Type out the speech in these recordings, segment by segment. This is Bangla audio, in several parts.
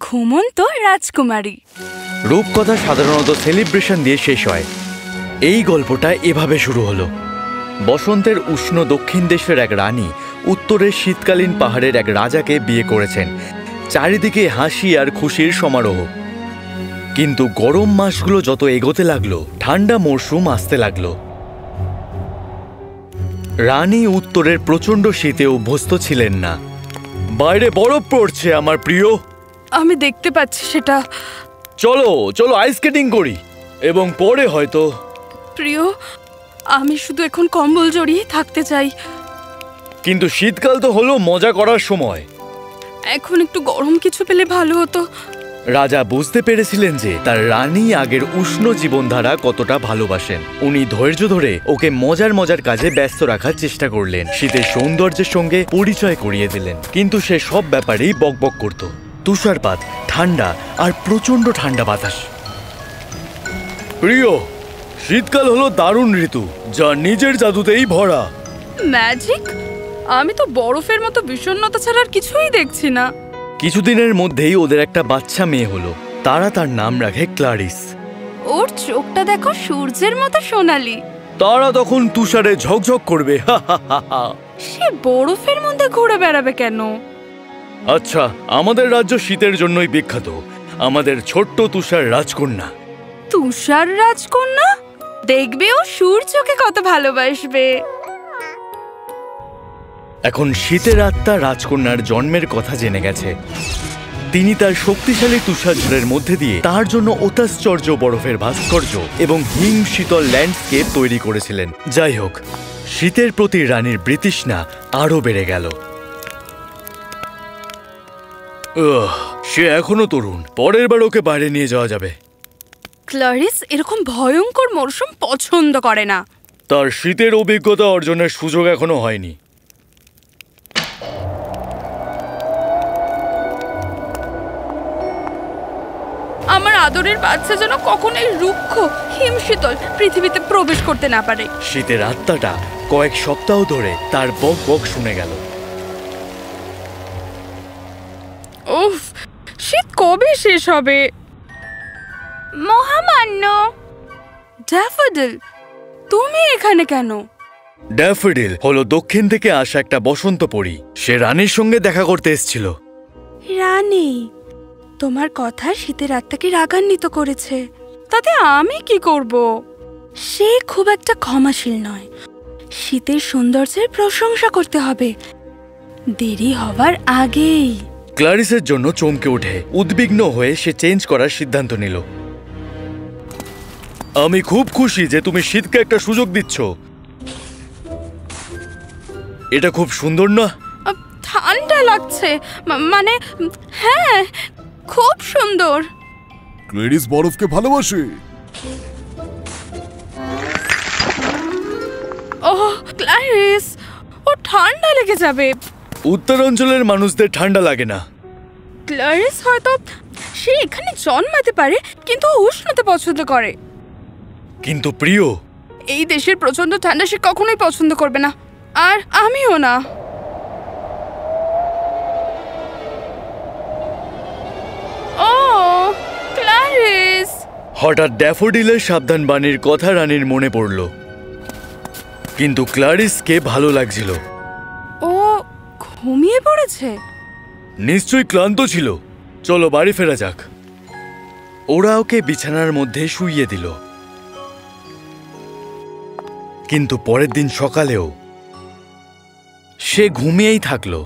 ঘুমন্ত রাজকুমারী। রূপকথা সাধারণত সেলিব্রেশন দিয়ে শেষ হয়। এই গল্পটা এভাবে শুরু হলো। বসন্তের উষ্ণ দক্ষিণ দেশের এক রানী উত্তরের শীতকালীন পাহাড়ের এক রাজাকে বিয়ে করেছেন। চারিদিকে হাসি আর খুশির সমারোহ। কিন্তু গরম মাসগুলো যত এগোতে লাগলো, ঠান্ডা মরশুম আসতে লাগলো। রানী উত্তরের প্রচণ্ড শীতে অভ্যস্ত ছিলেন না। বাইরে বরফ পড়ছে আমার প্রিয়। আমি দেখতে পাচ্ছি সেটা। চলো চলো আইস স্কেটিং করি, এবং পরে হয়তো। প্রিয়, আমি শুধু এখন কম্বল জড়িয়ে থাকতে চাই। কিন্তু শীতকাল তো হলো মজা করার সময়। এখন একটু গরম কিছু পেলে ভালো হতো। রাজা বুঝতে পেরেছিলেন যে তার রানী আগের উষ্ণ জীবনধারা কতটা ভালোবাসেন। উনি ধৈর্য ধরে ওকে মজার মজার কাজে ব্যস্ত রাখার চেষ্টা করলেন, শীতের সৌন্দর্যের সঙ্গে পরিচয় করিয়ে দিলেন। কিন্তু সে সব ব্যাপারেই বকবক করত। তুষারপাত, ঠান্ডা আর প্রচণ্ড ঠান্ডা বাতাস। প্রিয়, শীতকাল হলো দারুণ ঋতু, যা নিজের জাদুতেই ভরা। ম্যাজিক? আমি তো বরফের মতো বিষণ্ণতা ছাড়া আর কিছুই দেখছি না। কিছুদিনের মধ্যেই ওদের একটা বাচ্চা মেয়ে হলো। তারা তার নাম রাখে ক্লারিস। ওর চোখটা দেখো, সূর্যের মতো সোনালি। তারা তখন তুষারে ঝকঝক করবে। সে বরফের মধ্যে ঘুরে বেড়াবে কেন? আচ্ছা, আমাদের রাজ্য শীতের জন্যই বিখ্যাত। আমাদের ছোট্ট তুষার রাজকন্যা। তুষার রাজকন্যা? দেখবে ও সূর্যকে কত ভালোবাসবে। এখন শীতের আত্মা রাজকন্যার জন্মের কথা জেনে গেছে। তিনি তার শক্তিশালী তুষারঝড়ের মধ্যে দিয়ে তার জন্য অত্যাশ্চর্য বরফের ভাস্কর্য এবং হিম শীতল ল্যান্ডস্কেপ তৈরি করেছিলেন। যাই হোক, শীতের প্রতি রানীর বিতৃষ্ণা আরো বেড়ে গেল। সে এখনো তরুণ, পরের বার ওকে বাইরে নিয়ে যাওয়া যাবে। ক্লারিস এরকম ভয়ঙ্কর মরশুম পছন্দ করে না। তার শীতের অভিজ্ঞতা অর্জনের সুযোগ এখনো হয়নি। আমার আদরের বাচ্চা যেন কখনোই রুক্ষ হিমশীতল পৃথিবীতে প্রবেশ করতে না পারে। শীতের আত্মাটা কয়েক সপ্তাহ ধরে তার বক বক শুনে গেল। উফ, শীত কবে শেষ হবে? মহামান্য ড্যাফোডিল, তুমি এখানে কেন? ড্যাফোডিল হলো দক্ষিণ থেকে আসা একটা বসন্ত পরী। সে রানীর সঙ্গে দেখা করতে এসেছিল। রানী, তোমার কথা শীতের আত্মাকে রাগান্বিত করেছে। তাতে আমি কি করব? সে খুব একটা ক্ষমাশীল নয়। শীতের সৌন্দর্যের প্রশংসা করতে হবে, দেরি হবার আগেই। ক্লারিসের জন্য চমকে ওঠে। উদ্বিগ্ন হয়ে সে চেঞ্জ করার সিদ্ধান্ত নিল। আমি খুব খুশি যে তুমি শীতকে একটা সুযোগ দিচ্ছ। এটা খুব সুন্দর না? ঠান্ডা লাগছে, মানে হ্যাঁ, খুব সুন্দর। ক্লারিস বরফকে ভালোবাসে। ওহ ক্লারিস, ও ঠান্ডা লেগে যাবে। উত্তরাঞ্চলের মানুষদের ঠান্ডা লাগে না। ক্লারিস হয়তো সে এখানে জন্মাতে পারে, কিন্তু উষ্ণতা পছন্দ করে। কিন্তু প্রিয়, এই দেশের প্রচন্ড ঠান্ডা সে কখনোই পছন্দ করবে না, আর আমিও না। ও ক্লারিস! হঠাৎ ড্যাফোডিলের সাবধান বাণীর কথা রানীর মনে পড়ল। কিন্তু ক্লারিসকে ভালো লাগছিল। ও ঘুমিয়ে পড়েছে। নিশ্চয়ই ক্লান্ত ছিল। চলো বাড়ি ফেরা যাক। ওরা ওকে বিছানার মধ্যে শুইয়ে দিল। কিন্তু পরের দিন সকালেও সে ঘুমিয়েই থাকলো।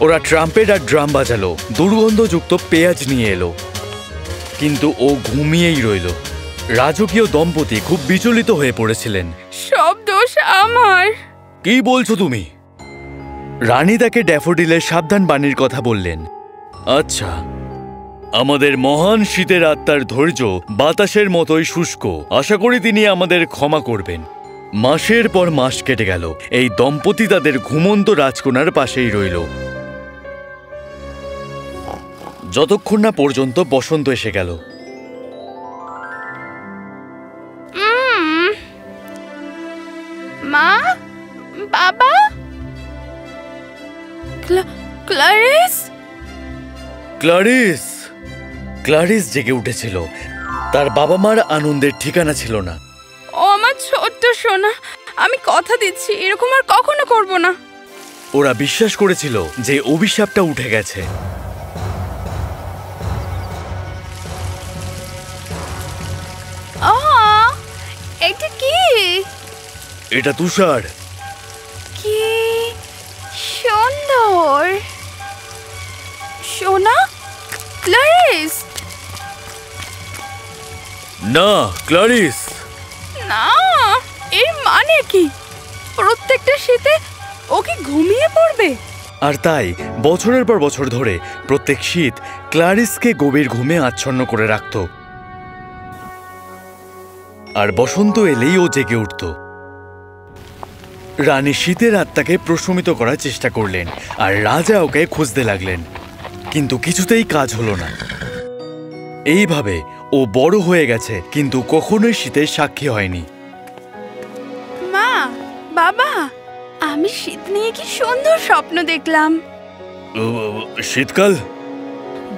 ওরা ট্রাম্পেট আর ড্রাম বাজালো, দুর্গন্ধযুক্ত পেঁয়াজ নিয়ে এলো, কিন্তু ও ঘুমিয়েই রইল। রাজকীয় দম্পতি খুব বিচলিত হয়ে পড়েছিলেন। সব দোষ আমার। কি বলছো তুমি? রানী তাকে ড্যাফোডিলের সাবধান বাণীর কথা বললেন। আচ্ছা, আমাদের মহান শীতের আত্মার ধৈর্য বাতাসের মতোই শুষ্ক। আশা করি তিনি আমাদের ক্ষমা করবেন। মাসের পর মাস কেটে গেল। এই দম্পতি তাদের ঘুমন্ত রাজকন্যার পাশেই রইল, যতক্ষণ না পর্যন্ত বসন্ত এসে গেল। মা, বাবা। ক্লারিস! ক্লারিস! ক্লারিস জেগে উঠেছিল। তার বাবা মার আনন্দের ঠিকানা ছিল না। ও আমার ছোট্ট সোনা, আমি কথা দিচ্ছি এরকম আর কখনো করব না। ওরা বিশ্বাস করেছিল যে অভিশাপটা উঠে গেছে। এটা কি? এটা তুষার। কি সুন্দর! সোনা, ক্লারিস! না, ক্লারিস! না, এর মানে কি? প্রত্যেকটা শীতে ও কি ঘুমিয়ে পড়বে? আর তাই বছরের পর বছর ধরে প্রত্যেক শীত ক্লারিসকে গভীর ঘুমে আচ্ছন্ন করে রাখত। আর বসন্ত এলেই ও জেগে উঠত। রানী শীতের আত্মাকে প্রশমিত করার চেষ্টা করলেন আর রাজা ওকে খুঁজতে লাগলেন, কিন্তু কিছুতেই কাজ হলো না। এইভাবে ও বড় হয়ে গেছে কিন্তু কখনোই শীতের সাক্ষী হয়নি। মা, বাবা, আমি শীত নিয়ে কি সুন্দর স্বপ্ন দেখলাম। শীতকাল?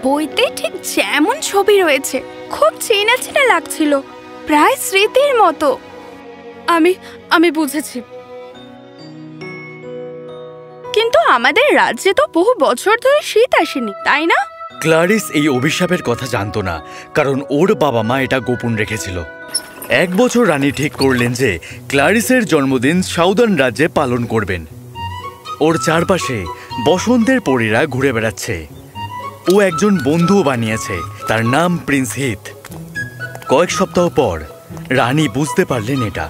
বইতে ঠিক যেমন ছবি রয়েছে, খুব চেনা চেনা লাগছিল, প্রায় স্মৃতির মতো। আমি বুঝেছি, কিন্তু আমাদের রাজ্যে তো বহু বছর ধরে শীত আসেনি, তাই না? ক্লারিস এই অভিশাপের কথা জানতো না, কারণ ওর বাবা মা এটা গোপন রেখেছিল। এক বছর রানী ঠিক করলেন যে ক্লারিসের জন্মদিন সাউদার্ন রাজ্যে পালন করবেন। ওর চারপাশে বসন্তের পরীরা ঘুরে বেড়াচ্ছে। ও একজন বন্ধুও বানিয়েছে, তার নাম প্রিন্স হিথ। কয়েক সপ্তাহ পর রানী বুঝতে পারলেন এটা।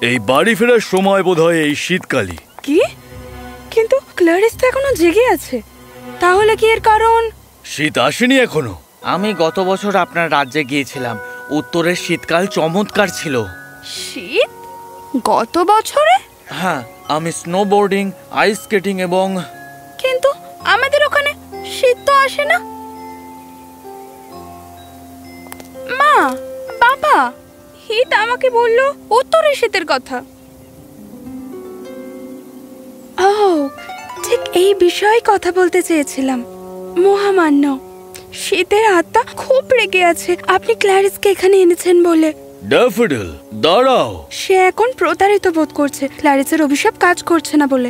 এই বাড়ি ফেরার সময় বোধহয় এই শীতকালই। কি? কিন্তু ক্লারিস তো এখনো জেগে আছে, তাহলে কি এর কারণ? শীত আসেনি এখনো। আমি গত বছর আপনার রাজ্যে গিয়েছিলাম। উত্তরের শীতকাল চমৎকার ছিল। শীত? গত বছরে? হ্যাঁ, আমি স্নোবোর্ডিং, আইস স্কেটিং এবং... কিন্তু আমাদের ওখানে শীত তো আসে না। মা, বাবা, হিত আমাকে বললো উত্তরের শীতের কথা। ও, ঠিক এই বিষয়ে কথা বলতে চেয়েছিলাম। মহামান্য, শীতের আত্মা খুব রেগে আছে আপনি ক্লারিসকে এখানে এনেছেন বলে। ড্যাফোডিল, দাঁড়াও। সে এখন প্রতারিত বোধ করছে ক্লারিসের অভিশাপ কাজ করছে না বলে।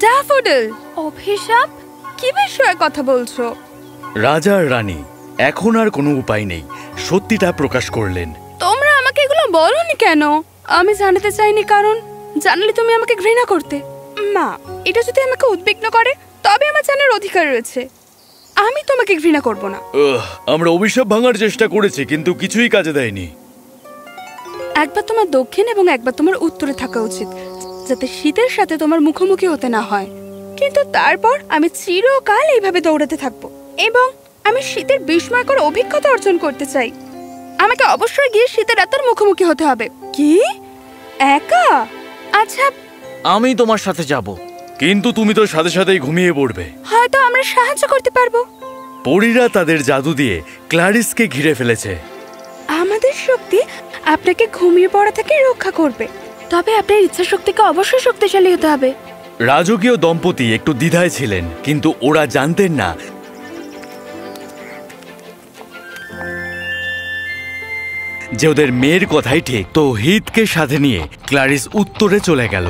ড্যাফোডিল, অভিশাপ? কি বিষয়ে কথা বলছো? রাজা আর রানী এখন আর কোনো উপায় নেই, সত্যিটা প্রকাশ করলেন। তোমরা আমাকে এগুলো বলোনি কেন? আমি জানাতে চাইনি, কারণ জানলে তুমি আমাকে ঘৃণা করতে। মা, এটা যদি আমাকে উদ্বিগ্ন করে তবে আমার জানার অধিকার রয়েছে। আমি তোমাকে ঘৃণা করব না। আমরা অভিশাপ ভাঙার চেষ্টা করেছি কিন্তু কিছুই কাজে দেয়নি। একবার তোমার দক্ষিণ এবং একবার তোমার উত্তরে থাকা উচিত, যাতে শীতের সাথে তোমার মুখোমুখি হতে না হয়। কিন্তু তারপর আমি চিরকাল এইভাবে দৌড়াতে থাকবো এবং আমি শীতের বিস্ময়কর অভিজ্ঞতা অর্জন করতে চাই। আমাকে অবশ্যই গিয়ে শীতের রাতের মুখোমুখি হতে হবে। কি? একা? আচ্ছা, আমি তোমার সাথে যাব। কিন্তু তুমি তো সাথে সাথেই ঘুমিয়ে পড়বে। হয়তো আমরা সাহায্য করতে পারবো। পরীরা তাদের জাদু দিয়ে ক্লারিসকে ঘিরে ফেলেছে। আমাদের শক্তি আপনাকে ঘুমিয়ে পড়া থেকে রক্ষা করবে, তবে আপনার ইচ্ছা শক্তিকে অবশ্যই শক্তিশালী হতে হবে। রাজকীয় দম্পতি একটু দ্বিধায় ছিলেন, কিন্তু ওরা জানতেন না যে ওদের মেয়ের কথাই ঠিক। তো হিতকে সাথে নিয়ে ক্লারিস উত্তরে চলে গেল।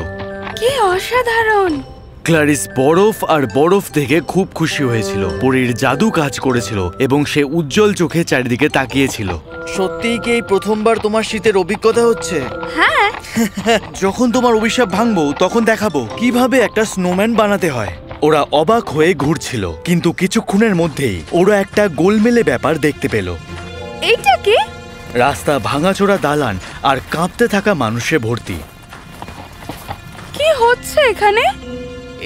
কি অসাধারণ! ক্লারিস বরফ আর বরফ দেখে খুব খুশি হয়েছিল। পরীর জাদু কাজ করেছিল এবং সে উজ্জ্বল চোখে চারিদিকে তাকিয়েছিল। সত্যিই কি এই প্রথমবার তোমার শীতের অভিজ্ঞতা হচ্ছে? হ্যাঁ। যখন তোমার অভিশাপ ভাঙবো তখন দেখাবো কিভাবে একটা স্নোম্যান বানাতে হয়। ওরা অবাক হয়ে ঘুরছিল, কিন্তু কিছুক্ষণের মধ্যেই ওরা একটা গোলমেলে ব্যাপার দেখতে পেল। এইটা কি? রাস্তা ভাঙাচোরা দালান আর কাঁপতে থাকা মানুষে ভর্তি। কি হচ্ছে এখানে?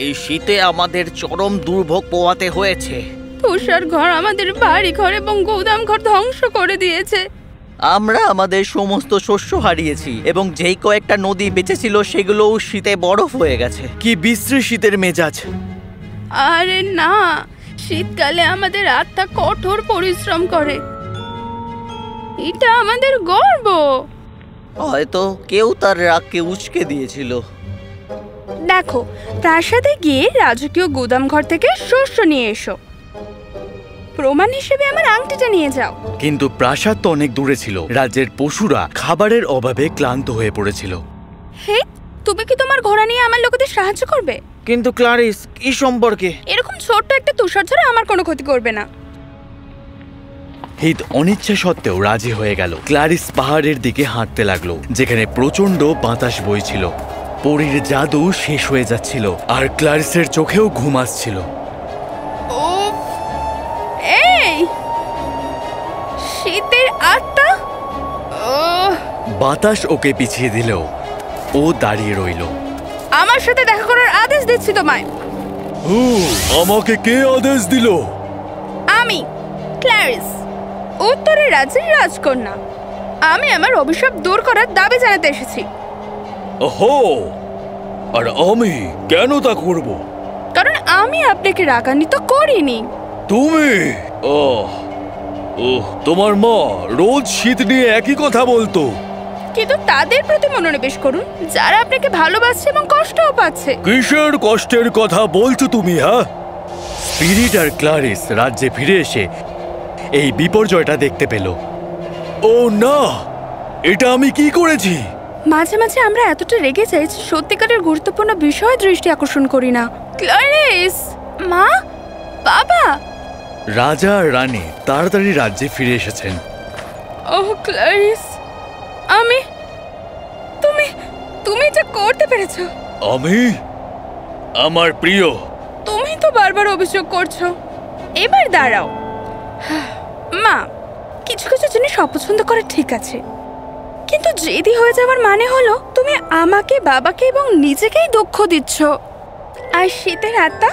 এই শীতে আমাদের চরম দুর্ভোগ পোহাতে হয়েছে। তুষার ঘর আমাদের বাড়ি ঘর এবং গোদাম ঘর ধ্বংস করে দিয়েছে। আমরা আমাদের সমস্ত শস্য হারিয়েছি এবং যেই কয়েকটা নদী বেঁচে ছিল সেগুলোও শীতে বরফ হয়ে গেছে। কি বিশ্রী শীতের মেজাজ! আরে না, শীতকালে আমাদের আত্মা কঠোর পরিশ্রম করে, এটা আমাদের গর্ব। হয়তো কেউ তার রাগকে উস্কে দিয়েছিল। দেখো, প্রাসাদে গিয়ে রাজকীয় গুদাম ঘর থেকে শস্য নিয়ে এসো। প্রমাণ হিসেবে আমার আংটিটা নিয়ে যাও। কিন্তু প্রাসাদ তো অনেক দূরে ছিল। রাজ্যের পশুরা খাবারের অভাবে ক্লান্ত হয়ে পড়েছিল। হে, তুমি কি তোমার ঘোড়া নিয়ে আমার লোকেদের সাহায্য করবে? কিন্তু ক্লারিস, কি সম্পর্কে? এরকম ছোট্ট একটা তুষারঝড় আমার কোনো ক্ষতি করবে না। হিত অনিচ্ছা সত্ত্বেও রাজি হয়ে গেল। ক্লারিস পাহাড়ের দিকে হাঁটতে লাগলো, যেখানে প্রচন্ড বাতাস বইছিল। পরীর জাদু শেষ হয়ে যাচ্ছিল, আর ক্লারিসের চোখেও ঘুম আসছিল। এই শীতের আত্মা! বাতাস ওকে পিছিয়ে দিলেও ও দাঁড়িয়ে রইল। আমার সাথে দেখা করার আদেশ দিচ্ছি তোমায়। আমাকে কে আদেশ দিল? আমি ক্ল্যারিস, উত্তরের রাজ্যের রাজকন্যা। আমি আমার অভিশাপ দূর করার দাবি জানাতে এসেছি। ওহো, আর আমি কেন তা করব? কারণ আমি আপনাকে রাগান্বিত করিনি। তুমি? তোমার মা রোজ শীত নিয়ে একই কথা বলতো। কিন্তু তাদের প্রতি মনোনিবেশ করুন যারা আপনাকে ভালোবাসছে এবং কষ্টও পাচ্ছে। কিসের কষ্টের কথা বলছো তুমি? হ্যাঁ, স্পিরিট আর ক্লারিস রাজ্যে ফিরে এসে এই বিপর্যয়টা দেখতে পেল। ও না, এটা আমি কি করেছি? মাঝে মাঝে আমরা এতটা রেগে যাই যে সত্যিকারের গুরুত্বপূর্ণ বিষয়ে দৃষ্টি আকর্ষণ করি না। ক্লারিস, মা, বাবা। রাজা আর রানী তাড়াতাড়ি রাজ্যে ফিরে এসেছেন। ওহ ক্লারিস, তুমি এটা করতে পেরেছো। আমি? আমার প্রিয়। তুমি তো বারবার অভিযোগ করছো। এবার দাঁড়াও। মা, কিছু কিছু জিনিস অপছন্দ করা ঠিক আছে, কিন্তু জেদি হয়ে যাওয়ার মানে হলো তুমি আমাকে, বাবাকে এবং নিজেকেই দুঃখ দিচ্ছ। আর শীতের আত্মা,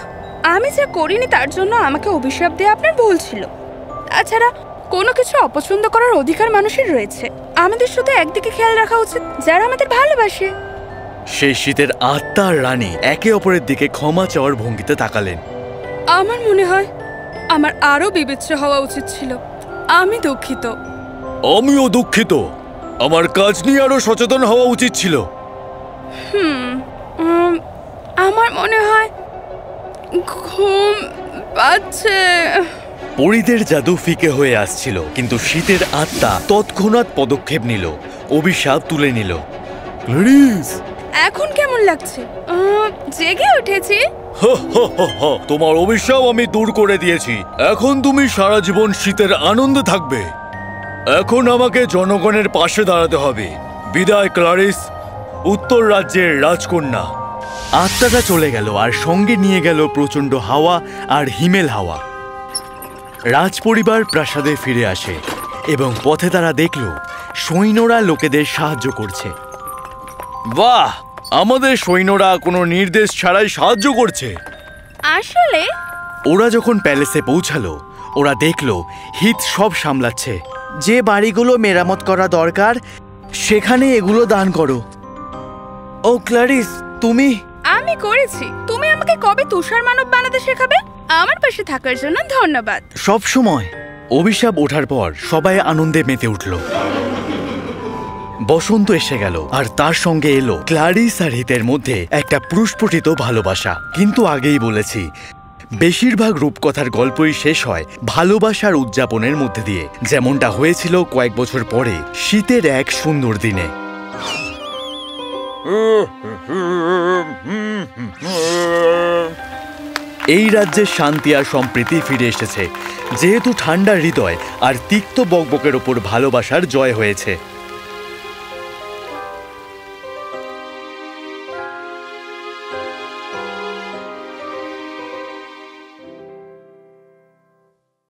আমি যা করিনি তার জন্য আমাকে অভিশাপ দেওয়া আপনার ভুল ছিল। তাছাড়া কোনো কিছু অপছন্দ করার অধিকার মানুষের রয়েছে। আমাদের শুধু একদিকে খেয়াল রাখা উচিত, যারা আমাদের ভালোবাসে। সেই শীতের আত্মা আর রানী একে অপরের দিকে ক্ষমা চাওয়ার ভঙ্গিতে তাকালেন। আমার মনে হয় আমার আরো বিবেচ্য হওয়া উচিত ছিল। আমি দুঃখিত। আমিও দুঃখিত। আমার কাজ নিয়ে আরো সচেতন হওয়া উচিত ছিল। আমার মনে হয় ঘুম পাচ্ছে। পরীদের জাদু ফিকে হয়ে আসছিল, কিন্তু শীতের আত্মা তৎক্ষণাৎ পদক্ষেপ নিল, অভিশাপ তুলে নিল। ক্লারিস, এখন কেমন লাগছে? জেগে উঠেছি। তোমার অভিশাপ আমি দূর করে দিয়েছি। এখন তুমি সারা জীবন শীতের আনন্দে থাকবে। এখন আমাকে জনগণের পাশে দাঁড়াতে হবে। বিদায় ক্লারিস, উত্তর রাজ্যের রাজকন্যা। আত্মাটা চলে গেল, আর সঙ্গে নিয়ে গেল প্রচন্ড হাওয়া আর হিমেল হাওয়া। রাজপরিবার প্রাসাদে ফিরে আসে এবং পথে তারা দেখল সৈন্যরা লোকেদের সাহায্য করছে। বাহ, আমাদের সৈন্যরা কোনো নির্দেশ ছাড়াই সাহায্য করছে। আসলে ওরা যখন প্যালেসে পৌঁছালো, ওরা দেখল হিত সব সামলাচ্ছে। যে বাড়িগুলো মেরামত করা দরকার সেখানে এগুলো দান করো। ও ক্লারিস, তুমি? আমি করেছি। তুমি আমাকে কবে তুষার মানব বানাতে শেখাবে? আমার পাশে থাকার জন্য ধন্যবাদ। সব সময়। অভিশাপ ওঠার পর সবাই আনন্দে মেতে উঠল। বসন্ত এসে গেল, আর তার সঙ্গে এলো ক্লারিস আর হিতের মধ্যে একটা প্রস্ফুটিত ভালোবাসা। কিন্তু আগেই বলেছি, বেশিরভাগ রূপকথার গল্পই শেষ হয় ভালোবাসার উদযাপনের মধ্যে দিয়ে, যেমনটা হয়েছিল কয়েক বছর পরে শীতের এক সুন্দর দিনে। এই রাজ্যে শান্তি আর সম্প্রীতি ফিরে এসেছে, যেহেতু ঠান্ডা হৃদয় আর তিক্ত বকবকের ওপর ভালোবাসার জয় হয়েছে।